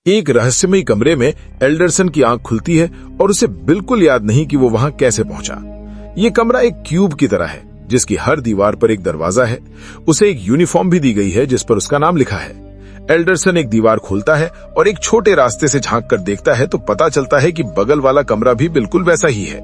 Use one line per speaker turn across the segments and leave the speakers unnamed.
एक रहस्यमयी कमरे में एल्डरसन की आंख खुलती है और उसे बिल्कुल याद नहीं कि वो वहां कैसे पहुंचा। ये कमरा एक क्यूब की तरह है जिसकी हर दीवार पर एक दरवाजा है। उसे एक यूनिफॉर्म भी दी गई है जिस पर उसका नाम लिखा है। एल्डरसन एक दीवार खोलता है और एक छोटे रास्ते से झांक कर देखता है तो पता चलता है कि बगल वाला कमरा भी बिल्कुल वैसा ही है।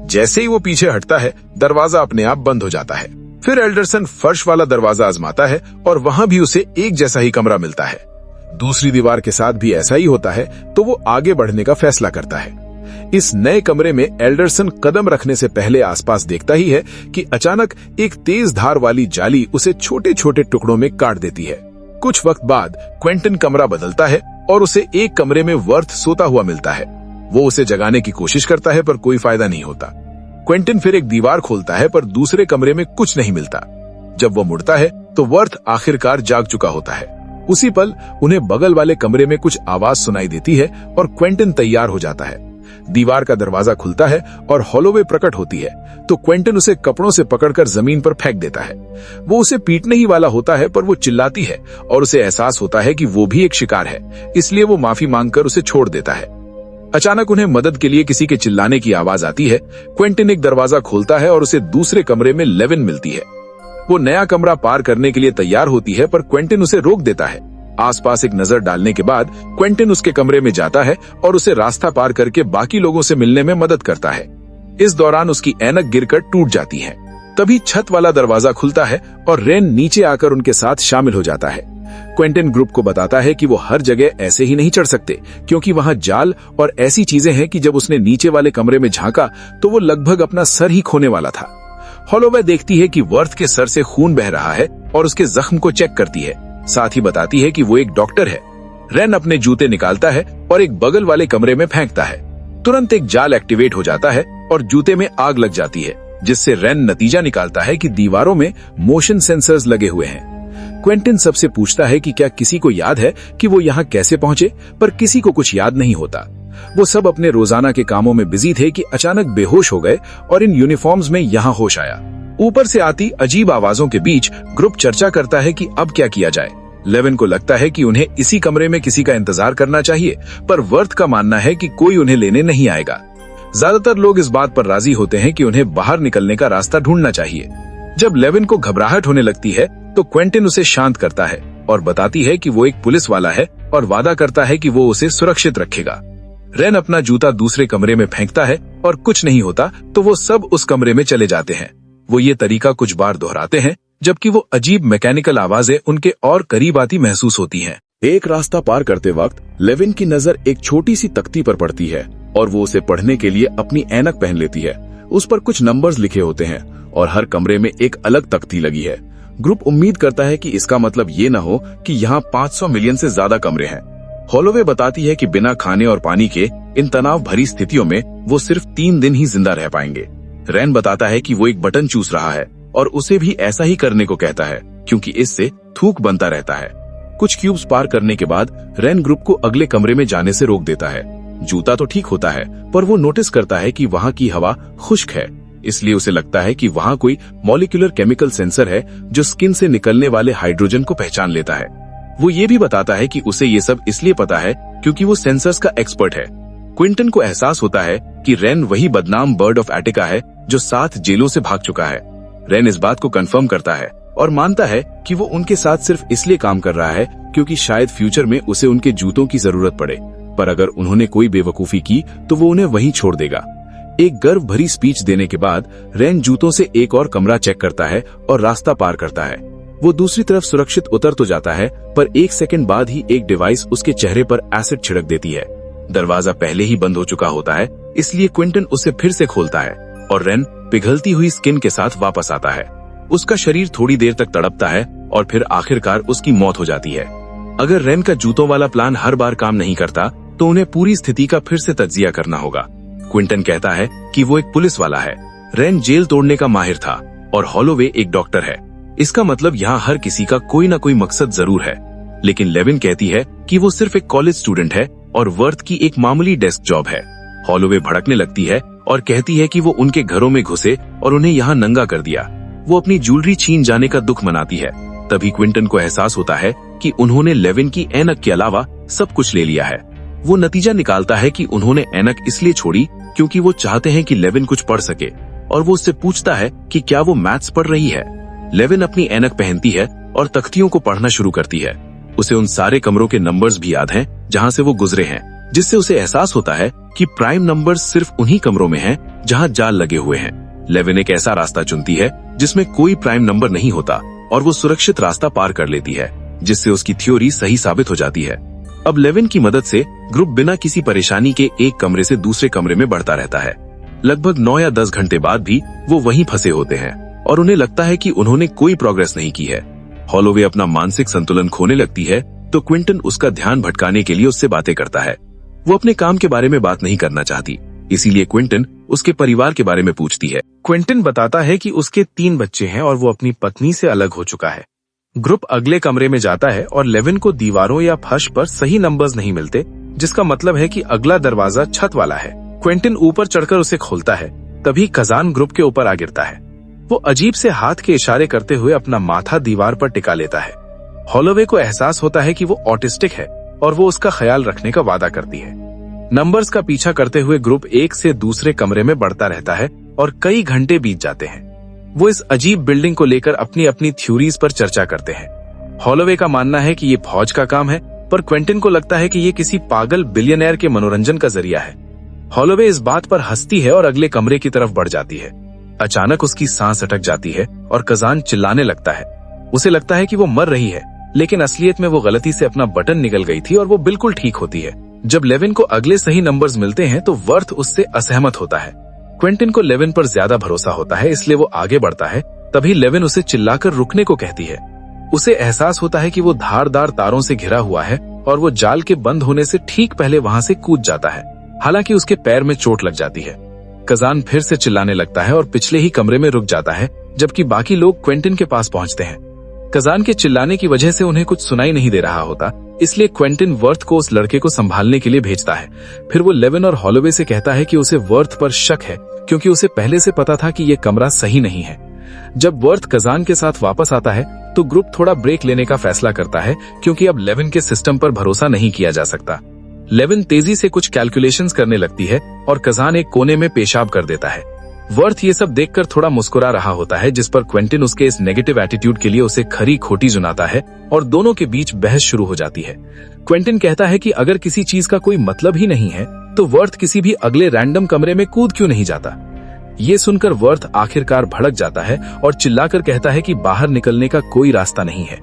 जैसे ही वो पीछे हटता है दरवाजा अपने आप बंद हो जाता है। फिर एल्डरसन फर्श वाला दरवाजा आजमाता है और वहां भी उसे एक जैसा ही कमरा मिलता है। दूसरी दीवार के साथ भी ऐसा ही होता है तो वो आगे बढ़ने का फैसला करता है। इस नए कमरे में एल्डरसन कदम रखने से पहले आसपास देखता ही है कि अचानक एक तेज धार वाली जाली उसे छोटे छोटे टुकड़ों में काट देती है। कुछ वक्त बाद क्वेंटिन कमरा बदलता है और उसे एक कमरे में वर्थ सोता हुआ मिलता है। वो उसे जगाने की कोशिश करता है पर कोई फायदा नहीं होता। क्वेंटिन फिर एक दीवार खोलता है पर दूसरे कमरे में कुछ नहीं मिलता। जब वो मुड़ता है तो वर्थ आखिरकार जाग चुका होता है। उसी पल उन्हें बगल वाले कमरे में कुछ आवाज सुनाई देती है और क्वेंटिन तैयार हो जाता है। दीवार का दरवाजा खुलता है और हॉलोवे प्रकट होती है तो क्वेंटिन उसे कपड़ों से पकड़कर जमीन पर फेंक देता है। वो उसे पीटने ही वाला होता है पर वो चिल्लाती है और उसे एहसास होता है कि वो भी एक शिकार है, इसलिए वो माफी मांगकर उसे छोड़ देता है। अचानक उन्हें मदद के लिए किसी के चिल्लाने की आवाज आती है। क्वेंटिन एक दरवाजा खोलता है और उसे दूसरे कमरे में लेविन मिलती है। वो नया कमरा पार करने के लिए तैयार होती है पर क्वेंटिन उसे रोक देता है। आसपास एक नजर डालने के बाद क्वेंटिन उसके कमरे में जाता है और उसे रास्ता पार करके बाकी लोगों से मिलने में मदद करता है। इस दौरान उसकी ऐनक गिरकर टूट जाती है। तभी छत वाला दरवाजा खुलता है और रेन नीचे आकर उनके साथ शामिल हो जाता है। क्वेंटिन ग्रुप को बताता है कि वो हर जगह ऐसे ही नहीं चढ़ सकते क्योंकि वहां जाल और ऐसी चीजें हैं कि जब उसने नीचे वाले कमरे में झांका तो वो लगभग अपना सर ही खोने वाला था। हॉलोवे देखती है कि वर्थ के सर से खून बह रहा है और उसके जख्म को चेक करती है। साथ ही बताती है कि वो एक डॉक्टर है। रेन अपने जूते निकालता है और एक बगल वाले कमरे में फेंकता है। तुरंत एक जाल एक्टिवेट हो जाता है और जूते में आग लग जाती है, जिससे रेन नतीजा निकालता है कि दीवारों में मोशन सेंसर्स लगे हुए हैं। क्वेंटिन सबसे पूछता है कि क्या किसी को याद है कि वो यहाँ कैसे पहुंचे, पर किसी को कुछ याद नहीं होता। वो सब अपने रोजाना के कामों में बिजी थे कि अचानक बेहोश हो गए और इन यूनिफॉर्म्स में यहाँ होश आया। ऊपर से आती अजीब आवाजों के बीच ग्रुप चर्चा करता है कि अब क्या किया जाए। लेविन को लगता है कि उन्हें इसी कमरे में किसी का इंतजार करना चाहिए, पर वर्थ का मानना है कि कोई उन्हें लेने नहीं आएगा। ज्यादातर लोग इस बात पर राजी होते हैं कि उन्हें बाहर निकलने का रास्ता ढूंढना चाहिए। जब लेविन को घबराहट होने लगती है तो क्वेंटिन उसे शांत करता है और बताती है कि वो एक पुलिस वाला है और वादा करता है कि वो उसे सुरक्षित रखेगा। रेन अपना जूता दूसरे कमरे में फेंकता है और कुछ नहीं होता तो वो सब उस कमरे में चले जाते हैं। वो ये तरीका कुछ बार दोहराते हैं जबकि वो अजीब मैकेनिकल आवाजें उनके और करीब आती महसूस होती हैं।
एक रास्ता पार करते वक्त लेविन की नजर एक छोटी सी तख्ती पर पड़ती है और वो उसे पढ़ने के लिए अपनी ऐनक पहन लेती है। उस पर कुछ नंबर्स लिखे होते हैं और हर कमरे में एक अलग तख्ती लगी है। ग्रुप उम्मीद करता है कि इसका मतलब ये न हो कि यहाँ 500 मिलियन से ज्यादा कमरे हैं। हॉलोवे बताती है कि बिना खाने और पानी के इन तनाव भरी स्थितियों में वो सिर्फ 3 दिन ही जिंदा रह पाएंगे। रेन बताता है कि वो एक बटन चूस रहा है और उसे भी ऐसा ही करने को कहता है क्योंकि इससे थूक बनता रहता है। कुछ क्यूब्स पार करने के बाद रेन ग्रुप को अगले कमरे में जाने से रोक देता है। जूता तो ठीक होता है पर वो नोटिस करता है कि वहाँ की हवा खुश्क है, इसलिए उसे लगता है कि वहाँ कोई मॉलिक्यूलर केमिकल सेंसर है जो स्किन से निकलने वाले हाइड्रोजन को पहचान लेता है। वो ये भी बताता है कि उसे ये सब इसलिए पता है क्योंकि वो सेंसर्स का एक्सपर्ट है। क्विंटन को एहसास होता है कि रेन वही बदनाम बर्ड ऑफ एटिका है जो 7 जेलों से भाग चुका है। रेन इस बात को कंफर्म करता है और मानता है कि वो उनके साथ सिर्फ इसलिए काम कर रहा है क्योंकि शायद फ्यूचर में उसे उनके जूतों की जरूरत पड़े, पर अगर उन्होंने कोई बेवकूफी की तो वो उन्हें वहीं छोड़ देगा। एक गर्व भरी स्पीच देने के बाद रेन जूतों से एक और कमरा चेक करता है और रास्ता पार करता है। वो दूसरी तरफ सुरक्षित उतर तो जाता है पर 1 सेकंड बाद ही एक डिवाइस उसके चेहरे पर एसिड छिड़क देती है। दरवाजा पहले ही बंद हो चुका होता है, इसलिए क्विंटन उसे फिर से खोलता है और रेन पिघलती हुई स्किन के साथ वापस आता है। उसका शरीर थोड़ी देर तक तड़पता है और फिर आखिरकार उसकी मौत हो जाती है। अगर रेन का जूतों वाला प्लान हर बार काम नहीं करता तो उन्हें पूरी स्थिति का फिर से तज्जिया करना होगा। क्विंटन कहता है कि वो एक पुलिस वाला है, रेन जेल तोड़ने का माहिर था और हॉलोवे एक डॉक्टर है। इसका मतलब यहाँ हर किसी का कोई ना कोई मकसद जरूर है। लेकिन लेविन कहती है कि वो सिर्फ एक कॉलेज स्टूडेंट है और वर्थ की एक मामूली डेस्क जॉब है। हॉलोवे भड़कने लगती है और कहती है कि वो उनके घरों में घुसे और उन्हें यहाँ नंगा कर दिया। वो अपनी ज्वेलरी छीन जाने का दुख मनाती है। तभी क्विंटन को एहसास होता है कि उन्होंने लेविन की ऐनक के अलावा
सब कुछ ले लिया है। वो नतीजा निकालता है कि उन्होंने ऐनक इसलिए छोड़ी क्योंकि वो चाहते हैं कि लेविन कुछ पढ़ सके, और वो उससे पूछता है कि क्या वो मैथ्स पढ़ रही है। लेविन अपनी ऐनक पहनती है और तख्तियों को पढ़ना शुरू करती है। उसे उन सारे कमरों के नंबर्स भी याद हैं जहां से वो गुजरे हैं, जिससे उसे एहसास होता है कि प्राइम नंबर्स सिर्फ उन्हीं कमरों में हैं जहां जाल लगे हुए हैं। लेविन एक ऐसा रास्ता चुनती है जिसमें कोई प्राइम नंबर नहीं होता और वो सुरक्षित रास्ता पार कर लेती है, जिससे उसकी थ्योरी सही साबित हो जाती है। अब लेविन की मदद से ग्रुप बिना किसी परेशानी के एक कमरे से दूसरे कमरे में बढ़ता रहता है। लगभग 9 या 10 घंटे बाद भी वो वहीं फंसे होते हैं और उन्हें लगता है कि उन्होंने कोई प्रोग्रेस नहीं की है। हॉलोवे अपना मानसिक संतुलन खोने लगती है तो क्विंटन उसका ध्यान भटकाने के लिए उससे बातें करता है। वो अपने काम के बारे में बात नहीं करना चाहती, इसीलिए क्विंटन उसके परिवार के बारे में पूछती है।
क्विंटन बताता है कि उसके 3 बच्चे हैं और वो अपनी पत्नी से अलग हो चुका है। ग्रुप अगले कमरे में जाता है और लेविन को दीवारों या फर्श पर सही नंबर्स नहीं मिलते, जिसका मतलब है कि अगला दरवाजा छत वाला है। क्विंटन ऊपर चढ़कर उसे खोलता है, तभी कजान ग्रुप के ऊपर आ गिरता है। वो अजीब से हाथ के इशारे करते हुए अपना माथा दीवार पर टिका लेता है। हॉलोवे को एहसास होता है कि वो ऑटिस्टिक है और वो उसका ख्याल रखने का वादा करती है। नंबर्स का पीछा करते हुए ग्रुप एक से दूसरे कमरे में बढ़ता रहता है और कई घंटे बीत जाते हैं। वो इस अजीब बिल्डिंग को लेकर अपनी अपनी थ्योरीज पर चर्चा करते हैं। हॉलोवे का मानना है कि ये फौज का काम है, पर क्विंटन को लगता है कि ये किसी पागल बिलियनर के मनोरंजन का जरिया है। हॉलोवे इस बात पर हंसती है और अगले कमरे की तरफ बढ़ जाती है। अचानक उसकी सांस अटक जाती है और कजान चिल्लाने लगता है। उसे लगता है कि वो मर रही है, लेकिन असलियत में वो गलती से अपना बटन निगल गई थी और वो बिल्कुल ठीक होती है। जब लेविन को अगले सही नंबर्स मिलते हैं तो वर्थ उससे असहमत होता है। क्विंटन को लेविन पर ज्यादा भरोसा होता है, इसलिए वो आगे बढ़ता है। तभी लेविन उसे चिल्लाकर रुकने को कहती है। उसे एहसास होता है कि वो धारदार तारों से घिरा हुआ है और वो जाल के बंद होने से ठीक पहले वहां से कूद जाता है। हालांकि उसके पैर में चोट लग जाती है। कजान फिर से चिल्लाने लगता है और पिछले ही कमरे में रुक जाता है, जबकि बाकी लोग क्विंटन के पास पहुंचते हैं। कजान के चिल्लाने की वजह से उन्हें कुछ सुनाई नहीं दे रहा होता, इसलिए क्विंटन वर्थ को उस लड़के को संभालने के लिए भेजता है। फिर वो लेविन और हॉलोवे से कहता है कि उसे वर्थ पर शक है, क्योंकि उसे पहले से पता था कि ये कमरा सही नहीं है। जब वर्थ कजान के साथ वापस आता है तो ग्रुप थोड़ा ब्रेक लेने का फैसला करता है, क्योंकि अब लेविन के सिस्टम पर भरोसा नहीं किया जा सकता। लेविन तेजी से कुछ कैलकुलेशंस करने लगती है और कजान एक कोने में पेशाब कर देता है। वर्थ ये सब देखकर थोड़ा मुस्कुरा रहा होता है, जिस पर क्विंटन उसके इस नेगेटिव एटीट्यूड के लिए उसे खरी खोटी सुनाता है और दोनों के बीच बहस शुरू हो जाती है। क्विंटन कहता है कि अगर किसी चीज का कोई मतलब ही नहीं है तो वर्थ किसी भी अगले रैंडम कमरे में कूद क्यों नहीं जाता। ये सुनकर वर्थ आखिरकार भड़क जाता है और चिल्लाकर कहता है कि बाहर निकलने का कोई रास्ता नहीं है।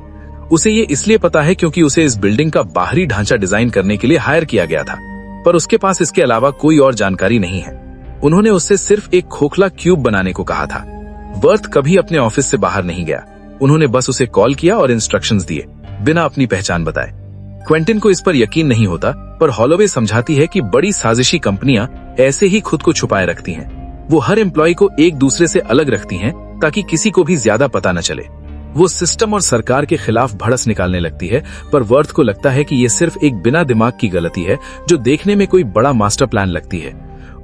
उसे ये इसलिए पता है क्योंकि उसे इस बिल्डिंग का बाहरी ढांचा डिजाइन करने के लिए हायर किया गया था, पर उसके पास इसके अलावा कोई और जानकारी नहीं है। उन्होंने उससे सिर्फ एक खोखला क्यूब बनाने को कहा था। वर्थ कभी अपने ऑफिस से बाहर नहीं गया। उन्होंने बस उसे कॉल किया और इंस्ट्रक्शंस दिए, बिना अपनी पहचान बताए। क्विंटन को इस पर यकीन नहीं होता, पर हॉलोवे समझाती है कि बड़ी साजिशी कंपनियां ऐसे ही खुद को छुपाए रखती हैं। वो हर एम्प्लॉय को एक दूसरे से अलग रखती हैं ताकि किसी को भी ज्यादा पता न चले। वो सिस्टम और सरकार के खिलाफ भड़स निकालने लगती है, पर वर्थ को लगता है कि ये सिर्फ एक बिना दिमाग की गलती है जो देखने में कोई बड़ा मास्टर प्लान लगती है।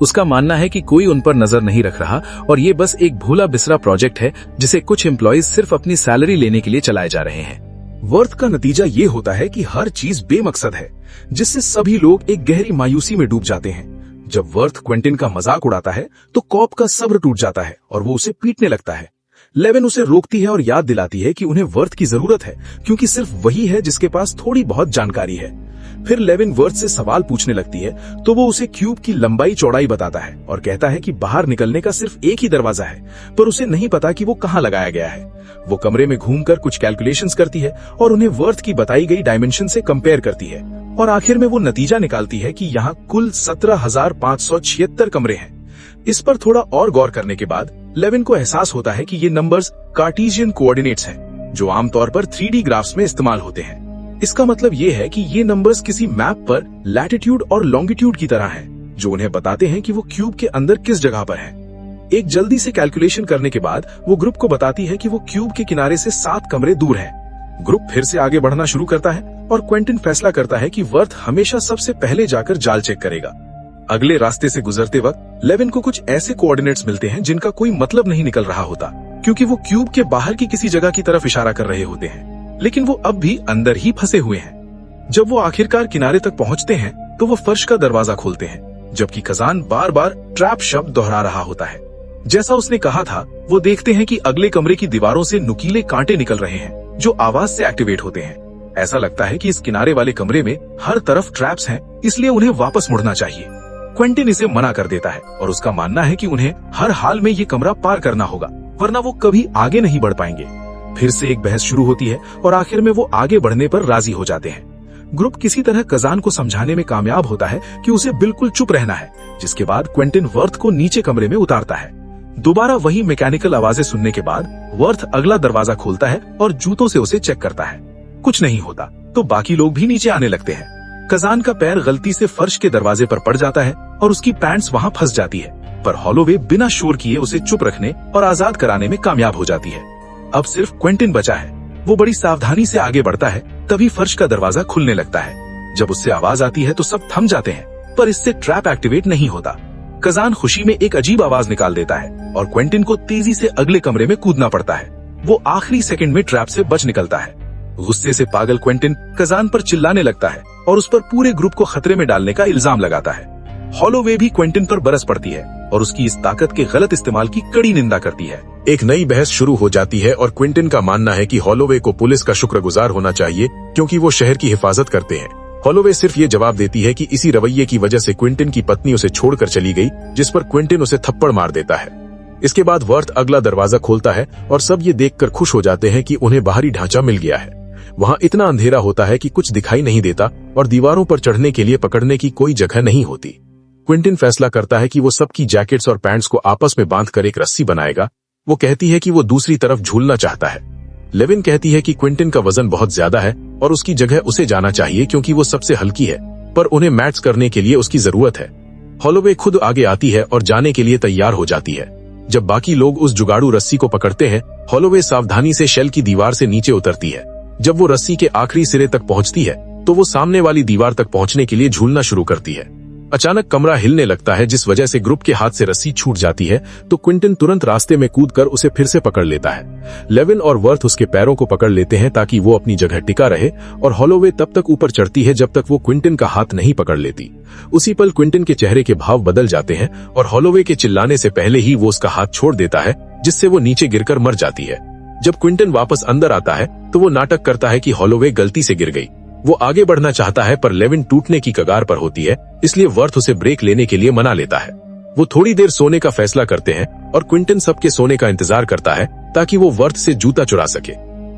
उसका मानना है कि कोई उन पर नजर नहीं रख रहा और ये बस एक भूला बिसरा प्रोजेक्ट है जिसे कुछ एम्प्लॉयज सिर्फ अपनी सैलरी लेने के लिए चलाए जा रहे हैं।
वर्थ का नतीजा ये होता है कि हर चीज बेमकसद है, जिससे सभी लोग एक गहरी मायूसी में डूब जाते हैं। जब वर्थ क्विंटन का मजाक उड़ाता है तो कॉप का सब्र टूट जाता है और वो उसे पीटने लगता है। लेविन उसे रोकती है और याद दिलाती है कि उन्हें वर्थ की जरूरत है, क्योंकि सिर्फ वही है जिसके पास थोड़ी बहुत जानकारी है। फिर लेविन वर्थ से सवाल पूछने लगती है तो वो उसे क्यूब की लंबाई चौड़ाई बताता है और कहता है कि बाहर निकलने का सिर्फ एक ही दरवाजा है, पर उसे नहीं पता कि वो कहाँ लगाया गया है। वो कमरे में घूमकर कुछ कैलकुलेशंस करती है और उन्हें वर्थ की बताई गई डायमेंशन से कंपेयर करती है और आखिर में वो नतीजा निकालती है कि यहाँ कुल 17,576 कमरे हैं। इस पर थोड़ा और गौर करने के बाद लेविन को एहसास होता है कि ये नंबर्स कार्टेशियन कोऑर्डिनेट्स हैं, जो आमतौर पर 3D ग्राफ्स में इस्तेमाल होते हैं। इसका मतलब ये है कि ये नंबर्स किसी मैप पर लैटिट्यूड और लॉन्गिट्यूड की तरह हैं, जो उन्हें बताते हैं कि वो क्यूब के अंदर किस जगह पर है। एक जल्दी से कैलकुलेशन करने के बाद वो ग्रुप को बताती है कि वो क्यूब के किनारे से 7 कमरे दूर है। ग्रुप फिर से आगे बढ़ना शुरू करता है और क्विंटन फैसला करता है कि वर्थ हमेशा सबसे पहले जाकर जाल चेक करेगा। अगले रास्ते से गुजरते वक्त लेविन को कुछ ऐसे कोऑर्डिनेट्स मिलते हैं जिनका कोई मतलब नहीं निकल रहा होता, क्योंकि वो क्यूब के बाहर की किसी जगह की तरफ इशारा कर रहे होते हैं, लेकिन वो अब भी अंदर ही फंसे हुए हैं।
जब वो आखिरकार किनारे तक पहुंचते हैं तो वो फर्श का दरवाजा खोलते हैं, जबकि खजान बार बार ट्रैप शब्द दोहरा रहा होता है। जैसा उसने कहा था, वो देखते हैं कि अगले कमरे की दीवारों से नुकीले कांटे निकल रहे हैं जो आवाज से एक्टिवेट होते हैं। ऐसा लगता है कि इस किनारे वाले कमरे में हर तरफ ट्रैप्स हैं, इसलिए उन्हें वापस मुड़ना चाहिए। क्विंटिन इसे मना कर देता है और उसका मानना है कि उन्हें हर हाल में ये कमरा पार करना होगा, वरना वो कभी आगे नहीं बढ़ पाएंगे। फिर से एक बहस शुरू होती है और आखिर में वो आगे बढ़ने पर राजी हो जाते हैं। ग्रुप किसी तरह कजान को समझाने में कामयाब होता है कि उसे बिल्कुल चुप रहना है, जिसके बाद क्विंटिन वर्थ को नीचे कमरे में उतारता है। दोबारा वही मैकेनिकल आवाजें सुनने के बाद वर्थ अगला दरवाजा खोलता है और जूतों से उसे चेक करता है। कुछ नहीं होता तो बाकी लोग भी नीचे आने लगते हैं। कजान का पैर गलती से फर्श के दरवाजे पर पड़ जाता है और उसकी पैंट्स वहां फंस जाती है, पर हॉलोवे बिना शोर किए उसे चुप रखने और आजाद कराने में कामयाब हो जाती है। अब सिर्फ क्विंटिन बचा है। वो बड़ी सावधानी से आगे बढ़ता है, तभी फर्श का दरवाजा खुलने लगता है। जब उससे आवाज आती है तो सब थम जाते हैं, पर इससे ट्रैप एक्टिवेट नहीं होता। कजान खुशी में एक अजीब आवाज निकाल देता है और क्विंटिन को तेजी से अगले कमरे में कूदना पड़ता है। वो आखिरी सेकंड में ट्रैप से बच निकलता है। गुस्से से पागल क्विंटिन कजान पर चिल्लाने लगता है और उस पर पूरे ग्रुप को खतरे में डालने का इल्जाम लगाता है। हॉलोवे भी क्विंटिन पर बरस पड़ती है और उसकी इस ताकत के गलत इस्तेमाल की कड़ी निंदा करती है।
एक नई बहस शुरू हो जाती है और क्विंटिन का मानना है कि हॉलोवे को पुलिस का शुक्रगुजार होना चाहिए क्योंकि वो शहर की हिफाजत करते हैं। हॉलोवे सिर्फ ये जवाब देती है कि इसी रवैये की वजह से क्विंटिन की पत्नी उसे छोड़कर चली गई, जिस पर क्विंटिन उसे थप्पड़ मार देता है। इसके बाद वर्थ अगला दरवाजा खोलता है और सब ये देखकर खुश हो जाते हैं कि उन्हें बाहरी ढांचा मिल गया है। वहां इतना अंधेरा होता है कि कुछ दिखाई नहीं देता और दीवारों पर चढ़ने के लिए पकड़ने की कोई जगह नहीं होती। क्विंटिन फैसला करता है कि वो सबकी जैकेट्स और पैंट्स को आपस में बांधकर एक रस्सी बनाएगा। वो कहती है कि वो दूसरी तरफ झूलना चाहता है। लेविन कहती है कि क्विंटिन का वजन बहुत ज्यादा है और उसकी जगह उसे जाना चाहिए क्योंकि वो सबसे हल्की है, पर उन्हें मैच करने के लिए उसकी जरूरत है। हॉलोवे खुद आगे आती है और जाने के लिए तैयार हो जाती है। जब बाकी लोग उस जुगाड़ू रस्सी को पकड़ते हैं, हॉलोवे सावधानी से शेल की दीवार से नीचे उतरती है। जब वो रस्सी के आखिरी सिरे तक पहुंचती है तो वो सामने वाली दीवार तक पहुंचने के लिए झूलना शुरू करती है। अचानक कमरा हिलने लगता है, जिस वजह से ग्रुप के हाथ से रस्सी छूट जाती है, तो क्विंटिन तुरंत रास्ते में कूदकर उसे फिर से पकड़ लेता है। लेविन और वर्थ उसके पैरों को पकड़ लेते हैं ताकि वो अपनी जगह टिका रहे और हॉलोवे तब तक ऊपर चढ़ती है जब तक वो क्विंटिन का हाथ नहीं पकड़ लेती। उसी पल क्विंटिन के चेहरे के भाव बदल जाते हैं और हॉलोवे के चिल्लाने से पहले ही वो उसका हाथ छोड़ देता है, जिससे वो नीचे गिरकर मर जाती है। जब क्विंटिन वापस अंदर आता है तो वो नाटक करता है कि हॉलोवे गलती से गिर गई। वो आगे बढ़ना चाहता है, पर लेविन टूटने की कगार पर होती है, इसलिए वर्थ उसे ब्रेक लेने के लिए मना लेता है। वो थोड़ी देर सोने का फैसला करते हैं और क्विंटिन सबके सोने का इंतजार करता है ताकि वो वर्थ से जूता चुरा सके।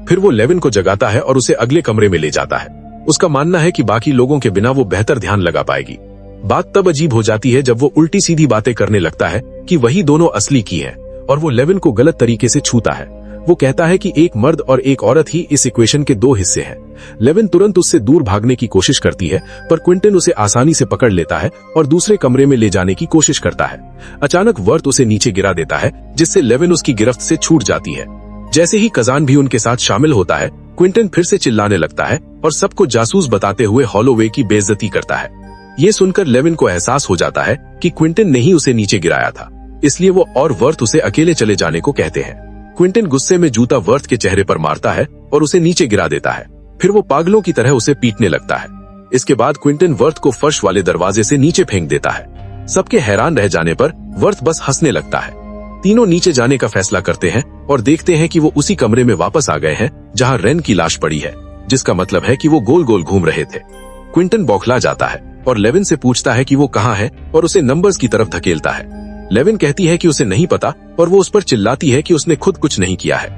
फिर वो लेविन को जगाता है और उसे अगले कमरे में ले जाता है। उसका मानना है कि बाकी लोगों के बिना वो बेहतर ध्यान लगा पाएगी। बात तब अजीब हो जाती है जब वो उल्टी सीधी बातें करने लगता है कि वही दोनों असली की है और वो लेविन को गलत तरीके से छूता है। वो कहता है कि एक मर्द और एक औरत ही इस इक्वेशन के दो हिस्से हैं। लेविन तुरंत उससे दूर भागने की कोशिश करती है, पर क्विंटिन उसे आसानी से पकड़ लेता है और दूसरे कमरे में ले जाने की कोशिश करता है। अचानक वर्थ उसे नीचे गिरा देता है, जिससे लेविन उसकी गिरफ्त से छूट जाती है। जैसे ही कजान भी उनके साथ शामिल होता है, क्विंटिन फिर से चिल्लाने लगता है और सबको जासूस बताते हुए हॉलोवे की बेइज्जती करता है। ये सुनकर लेविन को एहसास हो जाता है कि क्विंटिन ने ही उसे नीचे गिराया था, इसलिए वो और वर्थ उसे अकेले चले जाने को कहते हैं। क्विंटिन गुस्से में जूता वर्थ के चेहरे पर मारता है और उसे नीचे गिरा देता है। फिर वो पागलों की तरह उसे पीटने लगता है। इसके बाद क्विंटिन वर्थ को फर्श वाले दरवाजे से नीचे फेंक देता है। सबके हैरान रह जाने पर वर्थ बस हंसने लगता है। तीनों नीचे जाने का फैसला करते हैं और देखते हैं कि वो उसी कमरे में वापस आ गए हैं जहां रेन की लाश पड़ी है, जिसका मतलब है कि वो गोल गोल घूम रहे थे। क्विंटिन बौखला जाता है और लेविन से पूछता है कि वो कहाँ है और उसे नंबर्स की तरफ धकेलता है। लेविन कहती है कि उसे नहीं पता और वो उस पर चिल्लाती है कि उसने खुद कुछ नहीं किया है।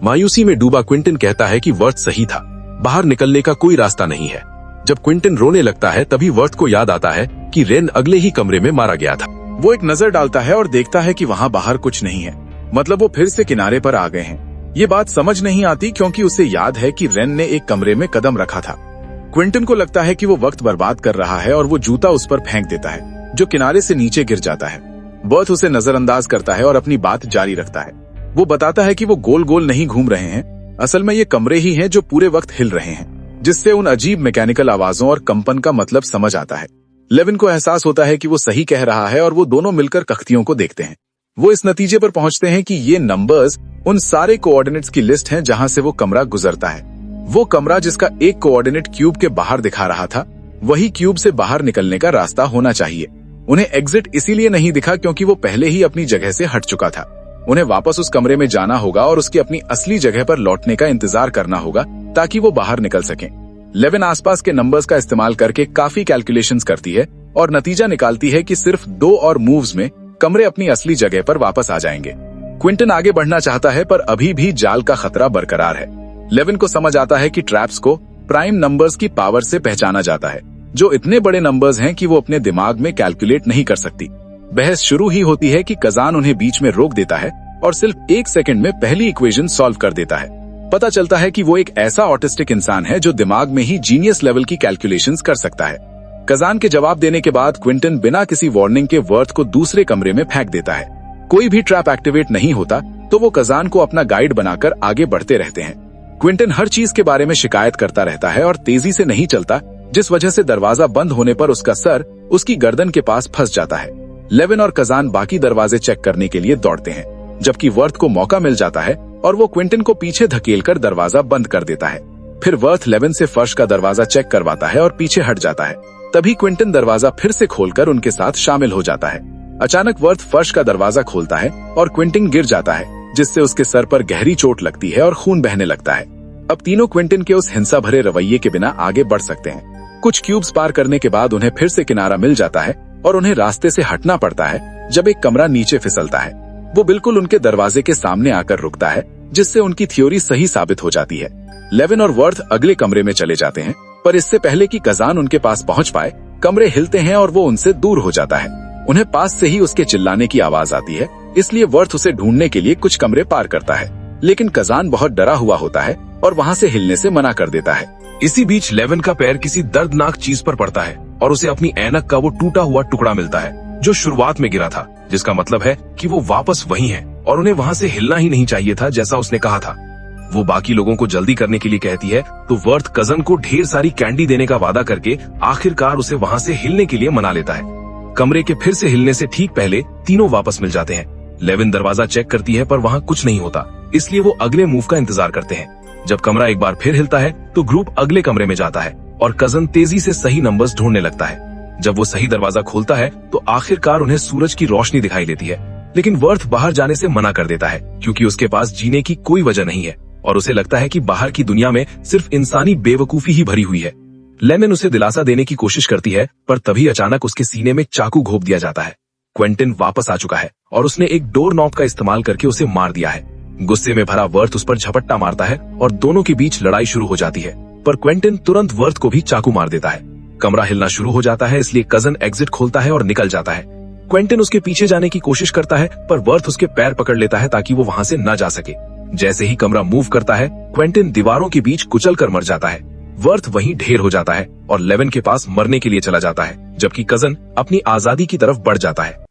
मायूसी में डूबा क्विंटिन कहता है कि वर्थ सही था, बाहर निकलने का कोई रास्ता नहीं है। जब क्विंटिन रोने लगता है तभी वर्थ को याद आता है कि रेन अगले ही कमरे में मारा गया था।
वो एक नजर डालता है और देखता है कि वहाँ बाहर कुछ नहीं है, मतलब वो फिर से किनारे पर आ गए हैं। ये बात समझ नहीं आती क्योंकि उसे याद है कि रेन ने एक कमरे में कदम रखा था। क्विंटिन को लगता है कि वो वक्त बर्बाद कर रहा है और वो जूता उस पर फेंक देता है, जो किनारे से नीचे गिर जाता है। वर्थ उसे नजरअंदाज करता है और अपनी बात जारी रखता है। वो बताता है कि वो गोल गोल नहीं घूम रहे हैं, असल में ये कमरे ही हैं जो पूरे वक्त हिल रहे हैं, जिससे उन अजीब मैकेनिकल आवाजों और कंपन का मतलब समझ आता है। लेविन को एहसास होता है कि वो सही कह रहा है और वो दोनों मिलकर कख्तियों को देखते हैं। वो इस नतीजे पर पहुंचते हैं कि ये नंबर्स उन सारे कोऑर्डिनेट्स की लिस्ट हैं जहां से वो कमरा गुजरता है। वो कमरा जिसका एक कोऑर्डिनेट क्यूब के बाहर दिखा रहा था, वही क्यूब से बाहर निकलने का रास्ता होना चाहिए। उन्हें एग्जिट इसीलिए नहीं दिखा क्योंकि वो पहले ही अपनी जगह से हट चुका था। उन्हें वापस उस कमरे में जाना होगा और उसकी अपनी असली जगह पर लौटने का इंतजार करना होगा ताकि वो बाहर निकल सकें। 11 आसपास के नंबर्स का इस्तेमाल करके काफी कैलकुलेशंस करती है और नतीजा निकालती है कि सिर्फ 2 और मूव्स में कमरे अपनी असली जगह पर वापस आ जाएंगे। क्विंटन आगे बढ़ना चाहता है पर अभी भी जाल का खतरा बरकरार है। 11 को समझ आता है कि ट्रैप्स को प्राइम नंबर्स की पावर से पहचाना जाता है, जो इतने बड़े नंबर्स हैं कि वो अपने दिमाग में कैलकुलेट नहीं कर सकती। बहस शुरू ही होती है कि कजान उन्हें बीच में रोक देता है और सिर्फ 1 सेकंड में पहली इक्वेशन सॉल्व कर देता है। पता चलता है कि वो एक ऐसा ऑटिस्टिक इंसान है जो दिमाग में ही जीनियस लेवल की कैलकुलेशंस कर सकता है। कजान के जवाब देने के बाद क्विंटन बिना किसी वार्निंग के वर्थ को दूसरे कमरे में फेंक देता है। कोई भी ट्रैप एक्टिवेट नहीं होता तो वो कजान को अपना गाइड बनाकर आगे बढ़ते रहते हैं। क्विंटन हर चीज के बारे में शिकायत करता रहता है और तेजी से नहीं चलता, जिस वजह से दरवाजा बंद होने पर उसका सर उसकी गर्दन के पास फंस जाता है। 11 और कजान बाकी दरवाजे चेक करने के लिए दौड़ते हैं, जबकि वर्थ को मौका मिल जाता है और वो क्विंटन को पीछे धकेलकर दरवाजा बंद कर देता है। फिर वर्थ 11 से फर्श का दरवाजा चेक करवाता है और पीछे हट जाता है। तभी क्विंटन दरवाजा फिर से खोलकर उनके साथ शामिल हो जाता है। अचानक वर्थ फर्श का दरवाजा खोलता है और क्विंटन गिर जाता है, जिससे उसके सर पर गहरी चोट लगती है और खून बहने लगता है। अब तीनों क्विंटन के उस हिंसा भरे रवैये के बिना आगे बढ़ सकते हैं। कुछ क्यूब्स पार करने के बाद उन्हें फिर से किनारा मिल जाता है और उन्हें रास्ते से हटना पड़ता है जब एक कमरा नीचे फिसलता है। वो बिल्कुल उनके दरवाजे के सामने आकर रुकता है, जिससे उनकी थ्योरी सही साबित हो जाती है। 11 और वर्थ अगले कमरे में चले जाते हैं, पर इससे पहले कि कजान उनके पास पहुंच पाए, कमरे हिलते हैं और वो उनसे दूर हो जाता है। उन्हें पास से ही उसके चिल्लाने की आवाज आती है, इसलिए वर्थ उसे ढूंढने के लिए कुछ कमरे पार करता है, लेकिन कजान बहुत डरा हुआ होता है और वहाँ से हिलने से मना कर देता है।
इसी बीच 11 का पैर किसी दर्दनाक चीज पर पड़ता है और उसे अपनी ऐनक का वो टूटा हुआ टुकड़ा मिलता है जो शुरुआत में गिरा था, जिसका मतलब है कि वो वापस वही है और उन्हें वहाँ से हिलना ही नहीं चाहिए था जैसा उसने कहा था। वो बाकी लोगों को जल्दी करने के लिए कहती है तो वर्थ कजन को ढेर सारी कैंडी देने का वादा करके आखिरकार उसे वहाँ से हिलने के लिए मना लेता है। कमरे के फिर से हिलने से ठीक पहले तीनों वापस मिल जाते हैं। 11 दरवाजा चेक करती है पर वहाँ कुछ नहीं होता, इसलिए वो अगले मूव का इंतजार करते हैं। जब कमरा एक बार फिर हिलता है तो ग्रुप अगले कमरे में जाता है और कजन तेजी से सही नंबर्स ढूंढने लगता है। जब वो सही दरवाजा खोलता है तो आखिरकार उन्हें सूरज की रोशनी दिखाई देती है, लेकिन वर्थ बाहर जाने से मना कर देता है क्योंकि उसके पास जीने की कोई वजह नहीं है और उसे लगता है कि बाहर की दुनिया में सिर्फ इंसानी बेवकूफी ही भरी हुई है। लेमन उसे दिलासा देने की कोशिश करती है पर तभी अचानक उसके सीने में चाकू घोंप दिया जाता है। क्विंटन वापस आ चुका है और उसने एक डोर नॉब का इस्तेमाल करके उसे मार दिया है। गुस्से में भरा वर्थ उस पर झपट्टा मारता है और दोनों के बीच लड़ाई शुरू हो जाती है, पर क्विंटन तुरंत वर्थ को भी चाकू मार देता है। कमरा हिलना शुरू हो जाता है, इसलिए कजन एग्जिट खोलता है और निकल जाता है। क्विंटन उसके पीछे जाने की कोशिश करता है पर वर्थ उसके पैर पकड़ लेता है ताकि वो वहां से न जा सके। जैसे ही कमरा मूव करता है, क्विंटन दीवारों के बीच कुचल कर मर जाता है। वर्थ वहीं ढेर हो जाता है और 11 के पास मरने के लिए चला जाता है, जबकि कजन अपनी आजादी की तरफ बढ़ जाता है।